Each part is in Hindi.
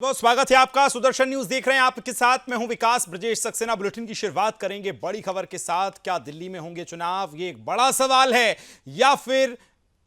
बहुत स्वागत है आपका। सुदर्शन न्यूज देख रहे हैं, आपके साथ मैं हूं विकास। ब्रजेश सक्सेना। बुलेटिन की शुरुआत करेंगे बड़ी खबर के साथ। क्या दिल्ली में होंगे चुनाव? ये एक बड़ा सवाल है, या फिर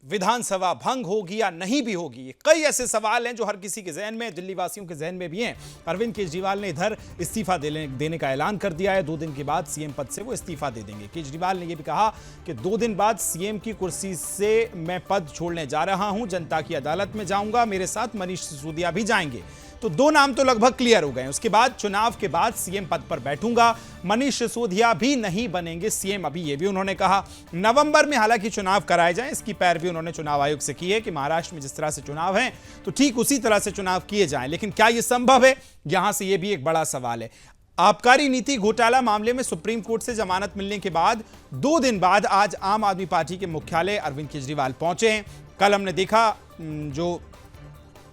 विधानसभा भंग होगी या नहीं भी होगी? कई ऐसे सवाल हैं जो हर किसी के जहन में, दिल्ली वासियों के जहन में भी हैं। अरविंद केजरीवाल ने इधर इस्तीफा देने का ऐलान कर दिया है। 2 दिन के बाद सीएम पद से वो इस्तीफा दे देंगे। केजरीवाल ने यह भी कहा कि 2 दिन बाद सीएम की कुर्सी से मैं पद छोड़ने जा रहा हूं, जनता की अदालत में जाऊंगा, मेरे साथ मनीष सिसोदिया भी जाएंगे। तो 2 नाम तो लगभग क्लियर हो गए। उसके बाद चुनाव के बाद सीएम पद पर बैठूंगा, मनीष सिसोदिया भी नहीं बनेंगे सीएम। अभी ये भी उन्होंने कहा। नवंबर में हालांकि चुनाव कराए जाएं, इसकी पैरवी उन्होंने चुनाव आयोग से की है कि महाराष्ट्र में जिस तरह से चुनाव हैं तो ठीक उसी तरह से चुनाव किए जाएं। लेकिन क्या यह संभव है? यहां से यह भी एक बड़ा सवाल है। आबकारी नीति घोटाला मामले में सुप्रीम कोर्ट से जमानत मिलने के बाद 2 दिन बाद आज आम आदमी पार्टी के मुख्यालय अरविंद केजरीवाल पहुंचे हैं। कल हमने देखा जो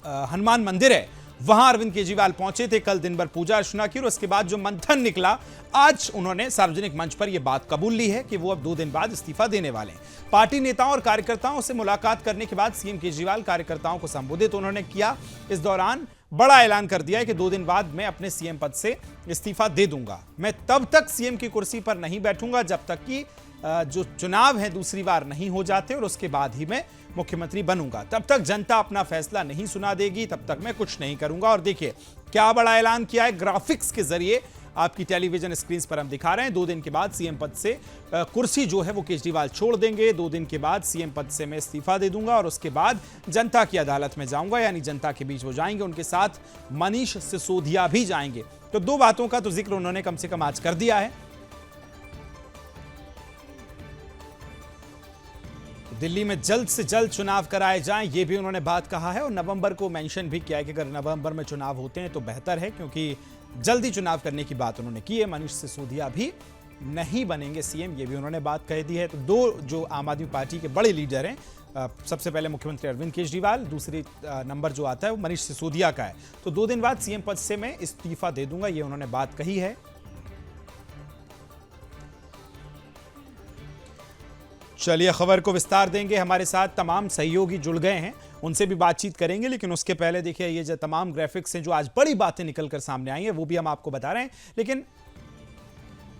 हनुमान मंदिर है वहां अरविंद केजरीवाल पहुंचे थे। कल दिन भर पूजा अर्चना की और उसके बाद जो मंथन निकला, आज उन्होंने सार्वजनिक मंच पर यह बात कबूल ली है कि वो अब 2 दिन बाद इस्तीफा देने वाले हैं। पार्टी नेताओं और कार्यकर्ताओं से मुलाकात करने के बाद सीएम केजरीवाल कार्यकर्ताओं को संबोधित उन्होंने किया। इस दौरान बड़ा ऐलान कर दिया है कि 2 दिन बाद मैं अपने सीएम पद से इस्तीफा दे दूंगा। मैं तब तक सीएम की कुर्सी पर नहीं बैठूंगा जब तक कि जो चुनाव है दूसरी बार नहीं हो जाते, और उसके बाद ही मैं मुख्यमंत्री बनूंगा। तब तक जनता अपना फैसला नहीं सुना देगी, तब तक मैं कुछ नहीं करूंगा। और देखिए क्या बड़ा ऐलान किया है, ग्राफिक्स के जरिए आपकी टेलीविजन स्क्रीन पर हम दिखा रहे हैं। 2 दिन के बाद सीएम पद से कुर्सी जो है वो केजरीवाल छोड़ देंगे। 2 दिन के बाद सीएम पद से मैं इस्तीफा दे दूंगा और उसके बाद जनता की अदालत में जाऊंगा, यानी जनता के बीच वो जाएंगे। उनके साथ मनीष सिसोदिया भी जाएंगे। तो 2 बातों का तो जिक्र उन्होंने कम से कम आज कर दिया है। दिल्ली में जल्द से जल्द चुनाव कराए जाएं, ये भी उन्होंने बात कहा है। और नवंबर को मेंशन भी किया है कि अगर नवंबर में चुनाव होते हैं तो बेहतर है, क्योंकि जल्दी चुनाव करने की बात उन्होंने की है। मनीष सिसोदिया भी नहीं बनेंगे सीएम, ये भी उन्होंने बात कह दी है। तो 2 जो आम आदमी पार्टी के बड़े लीडर हैं, सबसे पहले मुख्यमंत्री अरविंद केजरीवाल, दूसरी नंबर जो आता है वो मनीष सिसोदिया का है। तो 2 दिन बाद सीएम पद से मैं इस्तीफा दे दूंगा, ये उन्होंने बात कही है। चलिए खबर को विस्तार देंगे। हमारे साथ तमाम सहयोगी जुड़ गए हैं, उनसे भी बातचीत करेंगे। लेकिन उसके पहले देखिए ये जो तमाम ग्राफिक्स हैं जो आज बड़ी बातें निकलकर सामने आई हैं वो भी हम आपको बता रहे हैं। लेकिन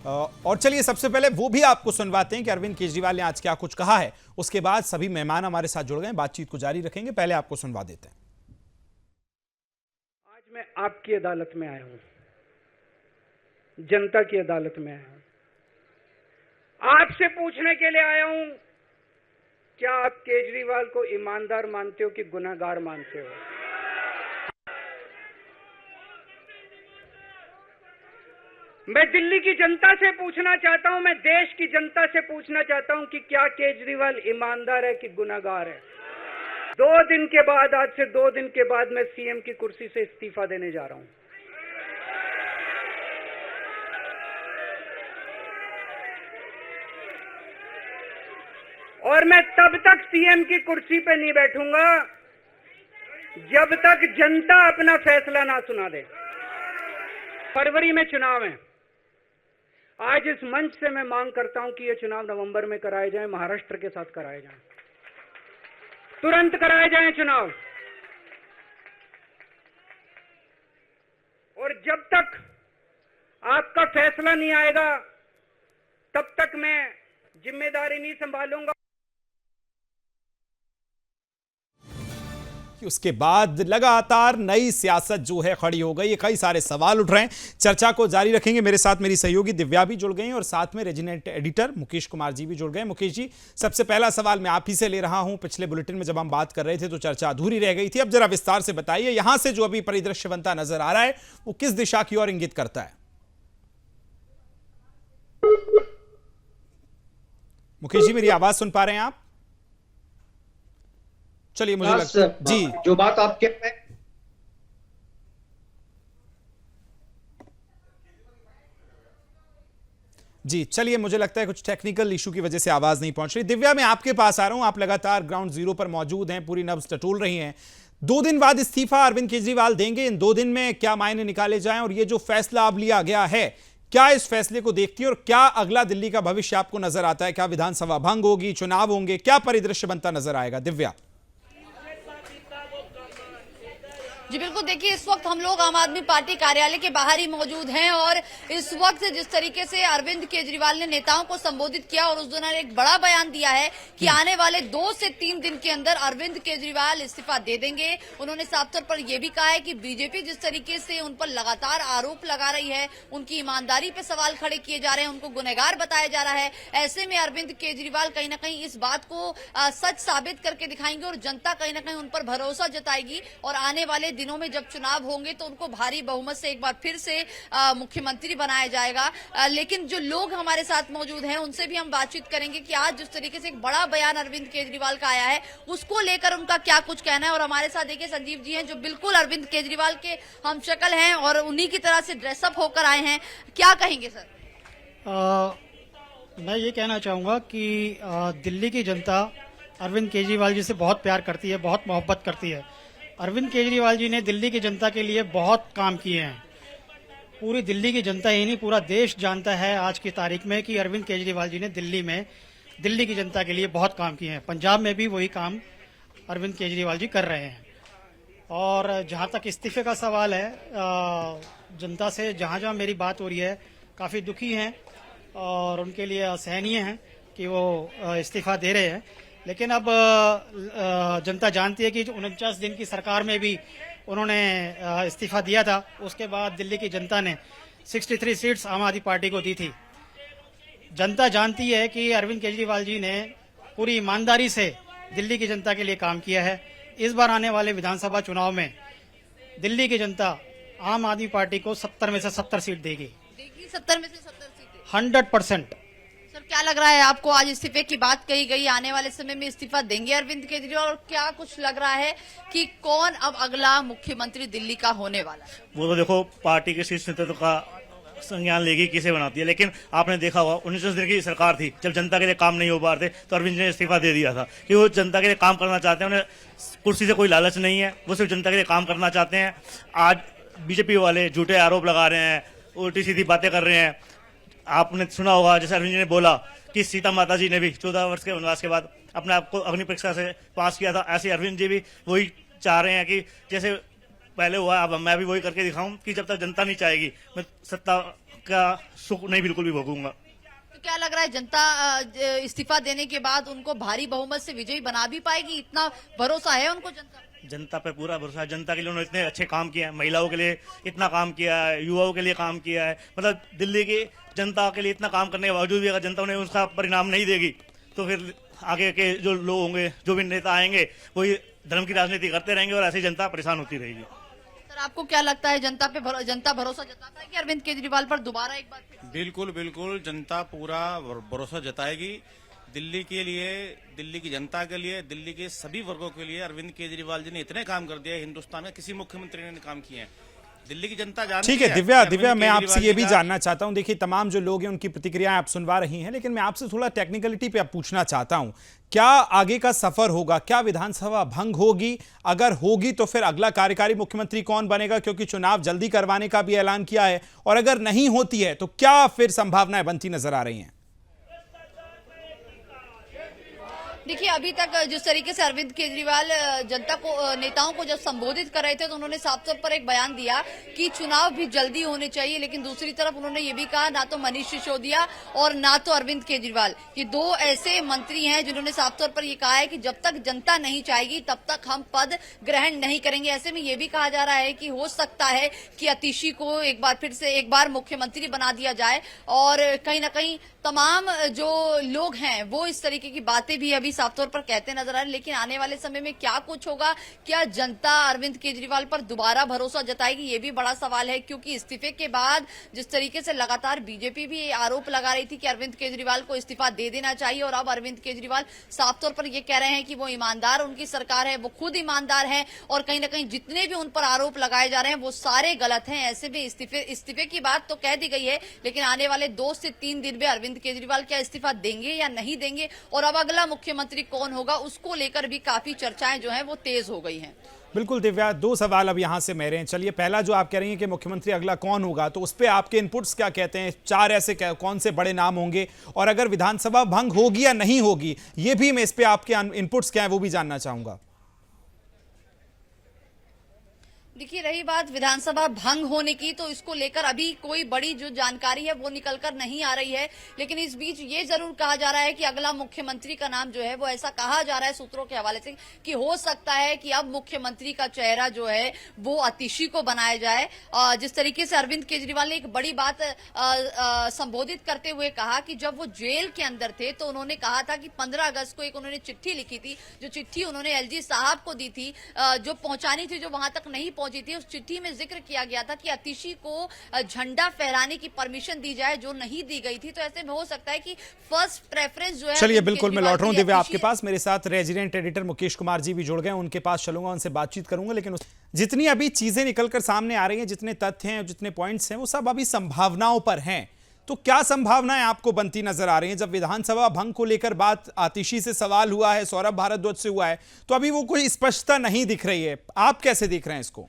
और चलिए सबसे पहले वो भी आपको सुनवाते हैं कि अरविंद केजरीवाल ने आज क्या कुछ कहा है। उसके बाद सभी मेहमान हमारे साथ जुड़ गए, बातचीत को जारी रखेंगे। पहले आपको सुनवा देते हैं। आज मैं आपकी अदालत में आया हूं, जनता की अदालत में आया हूं। आपसे पूछने के लिए आया हूं, क्या आप केजरीवाल को ईमानदार मानते हो कि गुनहगार मानते हो? मैं दिल्ली की जनता से पूछना चाहता हूं, मैं देश की जनता से पूछना चाहता हूं कि क्या केजरीवाल ईमानदार है कि गुनहगार है? 2 दिन के बाद, आज से 2 दिन के बाद मैं सीएम की कुर्सी से इस्तीफा देने जा रहा हूं। और मैं तब तक सीएम की कुर्सी पे नहीं बैठूंगा जब तक जनता अपना फैसला ना सुना दे। फरवरी में चुनाव है। आज इस मंच से मैं मांग करता हूं कि ये चुनाव नवंबर में कराए जाएं, महाराष्ट्र के साथ कराए जाएं, तुरंत कराए जाएं चुनाव। और जब तक आपका फैसला नहीं आएगा तब तक मैं जिम्मेदारी नहीं संभालूंगा। उसके बाद लगातार नई सियासत जो है खड़ी हो गई है, कई सारे सवाल उठ रहे हैं। चर्चा को जारी रखेंगे। मेरे साथ मेरी सहयोगी दिव्या भी जुड़ गई हैं और साथ में रेजिडेंट एडिटर मुकेश कुमार जी भी जुड़ गए। मुकेश जी, सबसे पहला सवाल मैं आप ही से ले रहा हूं। पिछले बुलेटिन में जब हम बात कर रहे थे तो चर्चा अधूरी रह गई थी, अब जरा विस्तार से बताइए, यहां से जो अभी परिदृश्य बनता नजर आ रहा है वो किस दिशा की ओर इंगित करता है? मुकेश जी, मेरी आवाज सुन पा रहे हैं आप? चलिए मुझे जी जो बात आप कह रहे हैं, जी चलिए, मुझे लगता है कुछ टेक्निकल इशू की वजह से आवाज नहीं पहुंच रही। दिव्या, मैं आपके पास आ रहा हूं। आप लगातार ग्राउंड जीरो पर मौजूद हैं, पूरी नब्ज टटोल रही हैं। 2 दिन बाद इस्तीफा अरविंद केजरीवाल देंगे। इन 2 दिन में क्या मायने निकाले जाएं, और ये जो फैसला अब लिया गया है, क्या इस फैसले को देखती है और क्या अगला दिल्ली का भविष्य आपको नजर आता है? क्या विधानसभा भंग होगी, चुनाव होंगे, क्या परिदृश्य बनता नजर आएगा? दिव्या। जी बिल्कुल, देखिए इस वक्त हम लोग आम आदमी पार्टी कार्यालय के बाहर ही मौजूद हैं और इस वक्त जिस तरीके से अरविंद केजरीवाल ने नेताओं को संबोधित किया और उस दौरान एक बड़ा बयान दिया है कि आने वाले 2 से 3 दिन के अंदर अरविंद केजरीवाल इस्तीफा दे देंगे। उन्होंने साफ तौर पर यह भी कहा है कि बीजेपी जिस तरीके से उन पर लगातार आरोप लगा रही है, उनकी ईमानदारी पे सवाल खड़े किए जा रहे हैं, उनको गुनहगार बताया जा रहा है, ऐसे में अरविंद केजरीवाल कहीं ना कहीं इस बात को सच साबित करके दिखाएंगे और जनता कहीं ना कहीं उन पर भरोसा जताएगी और आने वाले दिनों में जब चुनाव होंगे तो उनको भारी बहुमत से एक बार फिर से मुख्यमंत्री बनाया जाएगा। लेकिन जो लोग हमारे साथ मौजूद हैं उनसे भी हम बातचीत करेंगे कि आज जिस तरीके से एक बड़ा बयान अरविंद केजरीवाल का आया है उसको लेकर उनका क्या कुछ कहना है। और हमारे साथ देखिए संजीव जी हैं जो बिल्कुल अरविंद केजरीवाल के हम शक्ल हैं और उन्हीं की तरह से ड्रेसअप होकर आए हैं, क्या कहेंगे सर? मैं ये कहना चाहूँगा कि दिल्ली की जनता अरविंद केजरीवाल जी से बहुत प्यार करती है, बहुत मोहब्बत करती है। अरविंद केजरीवाल जी ने दिल्ली की जनता के लिए बहुत काम किए हैं। पूरी दिल्ली की जनता ही नहीं, पूरा देश जानता है आज की तारीख में कि अरविंद केजरीवाल जी ने दिल्ली की जनता के लिए बहुत काम किए हैं। पंजाब में भी वही काम अरविंद केजरीवाल जी कर रहे हैं। और जहाँ तक इस्तीफे का सवाल है, जनता से जहाँ जहाँ मेरी बात हो रही है काफ़ी दुखी हैं और उनके लिए असहनीय है कि वो इस्तीफा दे रहे हैं। लेकिन अब जनता जानती है कि 49 दिन की सरकार में भी उन्होंने इस्तीफा दिया था। उसके बाद दिल्ली की जनता ने 63 सीट्स आम आदमी पार्टी को दी थी। जनता जानती है कि अरविंद केजरीवाल जी ने पूरी ईमानदारी से दिल्ली की जनता के लिए काम किया है। इस बार आने वाले विधानसभा चुनाव में दिल्ली की जनता आम आदमी पार्टी को 70 में से 70 सीट देगी। 70 में से 70 सीटें 100%। सर क्या लग रहा है आपको? आज इस्तीफे की बात कही गई, आने वाले समय में इस्तीफा देंगे अरविंद केजरीवाल और क्या कुछ लग रहा है कि कौन अब अगला मुख्यमंत्री दिल्ली का होने वाला है? वो तो देखो पार्टी के शीर्ष नेतृत्व का संज्ञान लेगी, किसे बनाती है। लेकिन आपने देखा होगा 19 दिन की सरकार थी, जब जनता के लिए काम नहीं हो पा रहे थे तो अरविंद जी ने इस्तीफा दे दिया था कि वो जनता के लिए काम करना चाहते हैं। उन्हें कुर्सी से कोई लालच नहीं है, वो सिर्फ जनता के लिए काम करना चाहते हैं। आज बीजेपी वाले झूठे आरोप लगा रहे हैं, उल्टी सीधी बातें कर रहे हैं। आपने सुना होगा जैसे अरविंद जी ने बोला कि सीता माता जी ने भी 14 वर्ष के वनवास के बाद अपने आप को अग्नि परीक्षा से पास किया था, ऐसे अरविंद जी भी वही चाह रहे हैं कि जैसे पहले हुआ अब मैं भी वही करके दिखाऊं कि जब तक जनता नहीं चाहेगी मैं सत्ता का सुख नहीं बिल्कुल भी भोगूंगा। तो क्या लग रहा है जनता इस्तीफा देने के बाद उनको भारी बहुमत से विजयी बना भी पाएगी? इतना भरोसा है उनको जनता पे पूरा भरोसा है। जनता के लिए उन्होंने इतने अच्छे काम किए हैं, महिलाओं के लिए इतना काम किया है, युवाओं के लिए काम किया है। मतलब दिल्ली की जनता के लिए इतना काम करने के बावजूद भी अगर जनता उन्हें उसका परिणाम नहीं देगी तो फिर आगे के जो लोग होंगे, जो भी नेता आएंगे, वही धर्म की राजनीति करते रहेंगे और ऐसे ही जनता परेशान होती रहेगी। सर आपको क्या लगता है जनता भरोसा जताता है कि अरविंद केजरीवाल पर दोबारा एक बार? बिल्कुल बिल्कुल, जनता पूरा भरोसा जताएगी दिल्ली के लिए, दिल्ली की जनता के लिए, दिल्ली के सभी वर्गों के लिए। अरविंद केजरीवाल जी ने इतने काम कर दिया, हिंदुस्तान में किसी मुख्यमंत्री ने काम किए हैं। दिल्ली की जनता जानती है। ठीक है दिव्या, मैं आपसे ये भी जानना चाहता हूं, देखिए तमाम जो लोग हैं उनकी प्रतिक्रियाएं आप सुनवा रही हैं, लेकिन मैं आपसे थोड़ा टेक्निकलिटी पे आप पूछना चाहता हूं, क्या आगे का सफर होगा? क्या विधानसभा भंग होगी? अगर होगी तो फिर अगला कार्यकारी मुख्यमंत्री कौन बनेगा? क्योंकि चुनाव जल्दी करवाने का भी ऐलान किया है। और अगर नहीं होती है तो क्या फिर संभावनाएं बनती नजर आ रही हैं? देखिए अभी तक जिस तरीके से अरविंद केजरीवाल जनता को, नेताओं को जब संबोधित कर रहे थे तो उन्होंने साफ तौर पर एक बयान दिया कि चुनाव भी जल्दी होने चाहिए। लेकिन दूसरी तरफ उन्होंने ये भी कहा ना तो मनीष सिसोदिया और ना तो अरविंद केजरीवाल, ये दो ऐसे मंत्री हैं जिन्होंने साफ तौर पर ये कहा है कि जब तक जनता नहीं चाहेगी तब तक हम पद ग्रहण नहीं करेंगे। ऐसे में ये भी कहा जा रहा है कि हो सकता है कि अतिशी को एक बार मुख्यमंत्री बना दिया जाए। और कहीं ना कहीं तमाम जो लोग हैं वो इस तरीके की बातें भी अभी साफ तौर पर कहते नजर आ रहे हैं। लेकिन आने वाले समय में क्या कुछ होगा, क्या जनता अरविंद केजरीवाल पर दोबारा भरोसा जताएगी, ये भी बड़ा सवाल है। क्योंकि इस्तीफे के बाद जिस तरीके से लगातार बीजेपी भी आरोप लगा रही थी कि अरविंद केजरीवाल को इस्तीफा दे देना चाहिए, और अब अरविंद केजरीवाल साफ तौर पर ये कह रहे हैं कि वो ईमानदार, उनकी सरकार है, वो खुद ईमानदार है और कहीं ना कहीं जितने भी उन पर आरोप लगाए जा रहे हैं वो सारे गलत हैं। ऐसे में इस्तीफे की बात तो कह दी गई है, लेकिन आने वाले 2 से 3 दिन में अरविंद केजरीवाल क्या इस्तीफा देंगे या नहीं देंगे, और अब अगला मुख्यमंत्री कौन होगा उसको लेकर भी काफी चर्चाएं जो हैं वो तेज हो गई हैं। बिल्कुल दिव्या, 2 सवाल अब यहां से मेरे हैं। चलिए पहला जो आप कह रही हैं कि मुख्यमंत्री अगला कौन होगा, तो उस पर आपके इनपुट्स क्या कहते हैं? 4 ऐसे कौन से बड़े नाम होंगे, और अगर विधानसभा भंग होगी या नहीं होगी, ये भी मैं इस पे आपके इनपुट्स क्या है वो भी जानना चाहूंगा। देखिए, रही बात विधानसभा भंग होने की, तो इसको लेकर अभी कोई बड़ी जो जानकारी है वो निकलकर नहीं आ रही है। लेकिन इस बीच ये जरूर कहा जा रहा है कि अगला मुख्यमंत्री का नाम जो है वो, ऐसा कहा जा रहा है सूत्रों के हवाले से, कि हो सकता है कि अब मुख्यमंत्री का चेहरा जो है वो आतिशी को बनाया जाए। जिस तरीके से अरविंद केजरीवाल ने एक बड़ी बात संबोधित करते हुए कहा कि जब वो जेल के अंदर थे तो उन्होंने कहा था कि 15 अगस्त को एक उन्होंने चिट्ठी लिखी थी, जो चिट्ठी उन्होंने एलजी साहब को दी थी, जो पहुंचानी थी, जो वहां तक नहीं पहुंची थी। उस चिट्ठी में जिक्र किया गया था कि आतिशी को झंडा फहराने की परमिशन दी जाए, जो नहीं दी गई थी। तो ऐसे में हो सकता है कि फर्स्ट प्रेफरेंस जो है, चलिए बिल्कुल, मैं लौट रहा हूं दिव्या आपके पास। मेरे साथ रेजिडेंट एडिटर मुकेश कुमार जी भी जुड़ गए, उनके पास चलूंगा, उनसे बातचीत करूंगा। लेकिन जितनी अभी चीजें निकलकर सामने आ रही हैं, जितने तथ्य हैं, जितने पॉइंट्स हैं, वो सब अभी संभावनाओं पर हैं। तो क्या संभावनाएं आपको बनती नजर आ रही हैं? जब विधानसभा भंग को लेकर बात आतिशी से सवाल हुआ है, सौरभ भारद्वाज से हुआ है, तो अभी वो कोई स्पष्टता नहीं दिख रही है। आप कैसे देख रहे हैं इसको?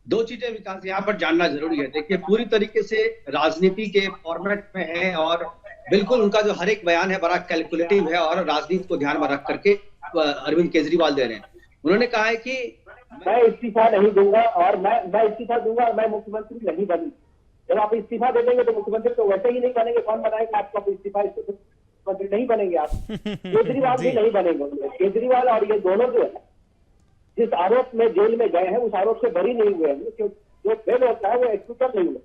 दो चीजें विकास यहाँ पर जानना जरूरी है। देखिए, पूरी तरीके से राजनीति के फॉर्मेट में है और बिल्कुल उनका जो हर एक बयान है बड़ा कैलकुलेटिव है और राजनीति को ध्यान में रख करके अरविंद केजरीवाल दे रहे हैं। उन्होंने कहा है कि मैं इस्तीफा नहीं दूंगा और मैं इस्तीफा दूंगा और मैं मुख्यमंत्री नहीं बनूंगा। जब आप इस्तीफा दे देंगे तो मुख्यमंत्री तो वैसे ही नहीं बनेंगे। कौन बनाएगा आपको इस्तीफा? मुख्यमंत्री नहीं बनेंगे आप। केजरीवाल भी नहीं बनेंगे। केजरीवाल और ये दोनों जो है, जिस आरोप में जेल में गए हैं उस आरोप से बरी नहीं हुए हैं। जो बेल होता है वो एक्विटल नहीं हुआ।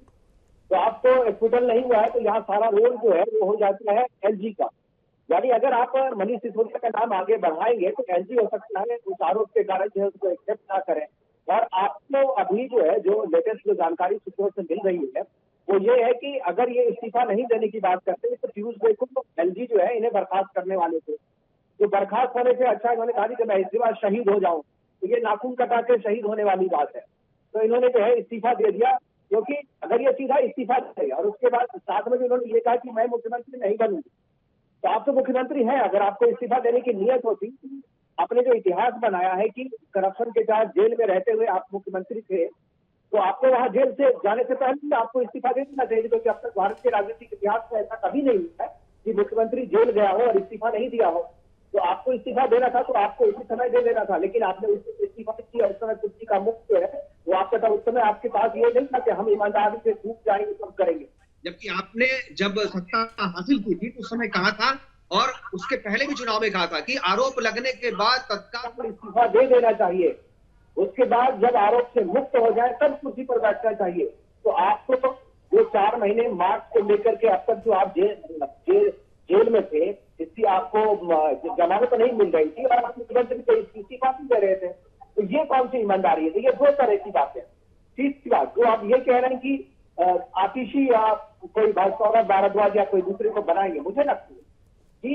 तो आपको एक्विटल नहीं हुआ है तो यहाँ सारा रोल जो है वो हो जाता है एलजी का। यानी अगर आप मनीष सिसोदिया का नाम आगे बढ़ाएंगे तो एलजी हो सकता है उस आरोप के कारण जो है उसको एक्सेप्ट ना करें। और आपको अभी जो है, जो लेटेस्ट जो जानकारी सूत्रों से मिल रही है वो ये है कि अगर ये इस्तीफा नहीं देने की बात करते हैं तो ट्यूसडे को एलजी जो है इन्हें बर्खास्त करने वाले थे। तो बर्खास्त होने से अच्छा इन्होंने कहा कि मैं इस बार शहीद हो जाऊं, तो ये नाखून कटा के शहीद होने वाली बात है। तो इन्होंने जो है इस्तीफा दे दिया, क्योंकि अगर ये सीधा इस्तीफा दे और उसके बाद साथ में उन्होंने ये कहा कि मैं मुख्यमंत्री नहीं बनूंगी, तो आप तो मुख्यमंत्री हैं। अगर आपको इस्तीफा देने की नियत होती, आपने जो इतिहास बनाया है कि करप्शन के साथ जेल में रहते हुए आप मुख्यमंत्री थे, तो आपको वहां जेल से जाने से पहले आपको इस्तीफा दे देना चाहिए। क्योंकि अब तक भारत के राजनीतिक इतिहास में ऐसा कभी नहीं हुआ है कि मुख्यमंत्री जेल गया हो और इस्तीफा नहीं दिया हो। तो आपको इस्तीफा देना था तो आपको उसी समय दे देना था, लेकिन आपने उसको इस्तीफा किया। उस समय कुर्सी का मुक्त जो है वो आपका था। उस समय आपके पास ये नहीं था कि हम ईमानदारी से छूट जाएंगे, सब करेंगे। जबकि आपने जब सत्ता हासिल की थी उस समय कहा था और उसके पहले भी चुनाव में कहा था कि आरोप लगने के बाद तत्काल इस्तीफा दे देना चाहिए। उसके बाद जब आरोप से मुक्त हो जाए तब कुर्सी पर बैठना चाहिए। तो आपको तो जो 4 महीने मार्च को लेकर के अब तक जो आप जेल में थे, इसकी आपको जमानत तो नहीं मिल रही थी और आप मुख्यमंत्री को इस्तीफा भी दे रहे थे। तो ये कौन सी ईमानदारी है? तो ये दो तरह की बात है। तीसरी बात जो आप ये कह रहे हैं कि आतिशी या कोई सौरभ भारद्वाज या कोई दूसरे को बनाएंगे, मुझे लगता है कि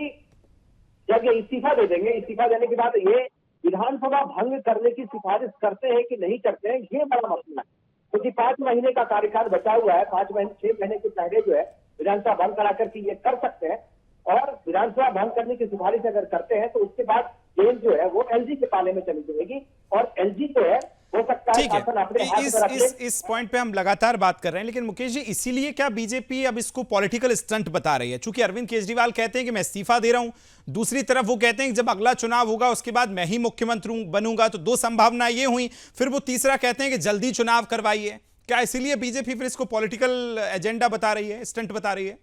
जब ये इस्तीफा दे देंगे, इस्तीफा देने के बाद ये विधानसभा भंग करने की सिफारिश करते हैं कि नहीं करते हैं, ये बड़ा मसला है। क्योंकि 5 महीने का कार्यकाल बचा हुआ है। 5 महीने 6 महीने के पहले जो है विधानसभा भंग करा करके ये कर सकते हैं। और विधानसभा भंग करने की सिफारिश अगर करते हैं तो उसके बाद जेल जो है वो एलजी के पाले में चली जाएगी और एलजी जो है हो सकता है शासन अपने हाथ में रखे। इस पॉइंट पे हम लगातार बात कर रहे हैं, लेकिन मुकेश जी, इसीलिए क्या बीजेपी अब इसको पॉलिटिकल स्टंट बता रही है? चूंकि अरविंद केजरीवाल कहते हैं कि मैं इस्तीफा दे रहा हूं, दूसरी तरफ वो कहते हैं कि जब अगला चुनाव होगा उसके बाद मैं ही मुख्यमंत्री बनूंगा। तो 2 संभावनाएं ये हुई। फिर वो तीसरा कहते हैं कि जल्दी चुनाव करवाइए। क्या इसीलिए बीजेपी फिर इसको पॉलिटिकल एजेंडा बता रही है, स्टंट बता रही है?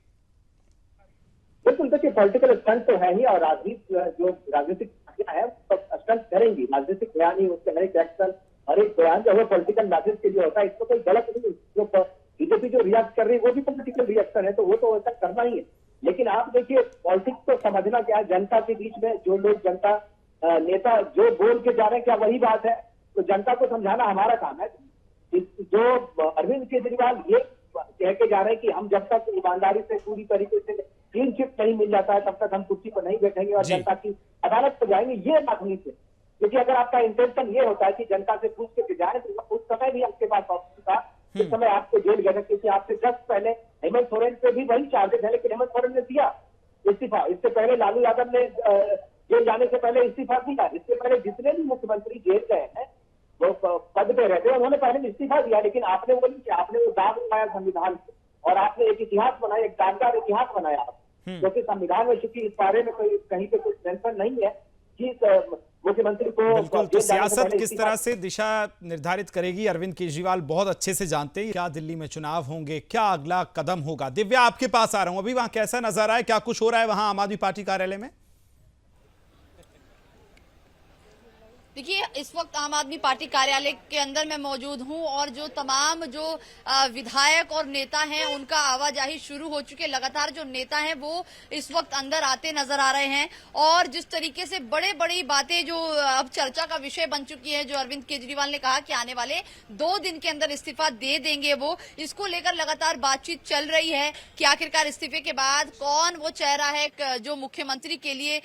बिल्कुल, देखिए पॉलिटिकल स्टंट तो है ही और जो राजनीतिक पार्टियां हैं तो स्टंट करेंगी। राजनीतिक बयान ही उसके हर एक एक्शन, हर एक बयान जो है पॉलिटिकल मैसेज के लिए होता है। इसको कोई गलत नहीं। जो बीजेपी जो रिएक्ट कर रही है वो भी पॉलिटिकल रिएक्शन है, तो वो तो ऐसा करना ही है। लेकिन आप देखिए, पॉलिटिक्स तो समझना क्या है, जनता के बीच में जो लोग जनता नेता जो बोल के जा रहे हैं क्या वही बात है? तो जनता को समझाना हमारा काम है। जो अरविंद केजरीवाल ये कह के जा रहे हैं कि हम जब तक ईमानदारी से पूरी तरीके से क्लीन चिट नहीं मिल जाता है तब तक हम कुर्सी पर नहीं बैठेंगे और जनता की अदालत पर जाएंगे, ये राजनीति है। क्योंकि अगर आपका इंटेंशन ये होता है कि जनता से पूछ के जाए तो उस समय भी आपके पास ऑप्शन था। उस समय आपको जेल गए, क्योंकि आपसे जस्ट पहले हेमंत सोरेन पे भी वही चार्जेस है, लेकिन हेमंत सोरेन ने दिया इस्तीफा। इससे पहले लालू यादव ने जेल जाने से पहले इस्तीफा दिया। इससे पहले जितने भी मुख्यमंत्री जेल गए हैं वो पद पे रहते हैं, उन्होंने पहले इस्तीफा दिया। लेकिन आपने वो नहीं किया, आपने वो दाग लगाया संविधान पे और आपने एक इतिहास बनाया, एक दागदार इतिहास बनाया। क्योंकि संविधान में चूंकि इस बारे में कोई कहीं पे कुछ मेंशन नहीं है कि मुख्यमंत्री को बिल्कुल, तो जेल जाने से सियासत पहले किस इस्तीफा- तरह से दिशा निर्धारित करेगी अरविंद केजरीवाल बहुत अच्छे से जानते हैं। क्या दिल्ली में चुनाव होंगे, क्या अगला कदम होगा? दिव्या, आपके पास आ रहा हूं, अभी वहां कैसा नजारा है, क्या कुछ हो रहा है वहां आम आदमी पार्टी कार्यालय में? देखिए, इस वक्त आम आदमी पार्टी कार्यालय के अंदर मैं मौजूद हूं और जो तमाम जो विधायक और नेता हैं उनका आवाजाही शुरू हो चुकी है। लगातार जो नेता हैं वो इस वक्त अंदर आते नजर आ रहे हैं और जिस तरीके से बड़े बड़ी बातें जो अब चर्चा का विषय बन चुकी है, जो अरविंद केजरीवाल ने कहा कि आने वाले 2 दिन के अंदर इस्तीफा दे देंगे, वो इसको लेकर लगातार बातचीत चल रही है कि आखिरकार इस्तीफे के बाद कौन वो चेहरा है जो मुख्यमंत्री के लिए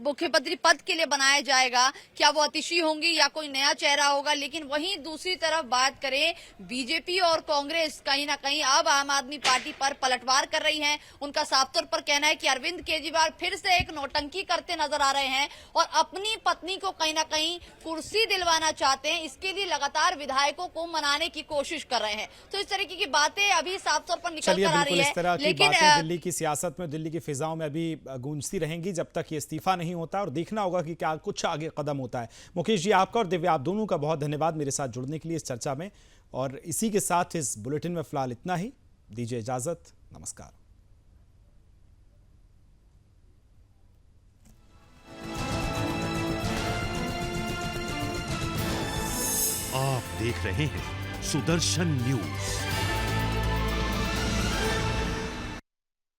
मुख्यमंत्री पद के लिए बनाया जाएगा। क्या वो अतिशी होंगी या कोई नया चेहरा होगा? लेकिन वहीं दूसरी तरफ बात करें, बीजेपी और कांग्रेस कहीं ना कहीं अब आम आदमी पार्टी पर पलटवार कर रही हैं। उनका साफ तौर पर कहना है कि अरविंद केजरीवाल फिर से एक नौटंकी करते नजर आ रहे हैं और अपनी पत्नी को कहीं ना कहीं कुर्सी दिलवाना चाहते हैं। इसके लिए लगातार विधायकों को मनाने की कोशिश कर रहे हैं। तो इस तरीके की बातें अभी साफ तौर पर निकल चलिए, कर आ बिल्कुल रही इस तरह है। की लेकिन बातें दिल्ली की सियासत में, दिल्ली की फिजाओं में अभी गूंजती रहेंगी जब तक ये इस्तीफा नहीं होता, और देखना होगा कि क्या कुछ आगे कदम होता है। मुकेश जी, आपका और दिव्या, आप दोनों का बहुत धन्यवाद मेरे साथ जुड़ने के लिए इस चर्चा में। और इसी के साथ इस बुलेटिन में फिलहाल इतना ही। दीजिए इजाजत, नमस्कार। आप देख रहे हैं सुदर्शन न्यूज।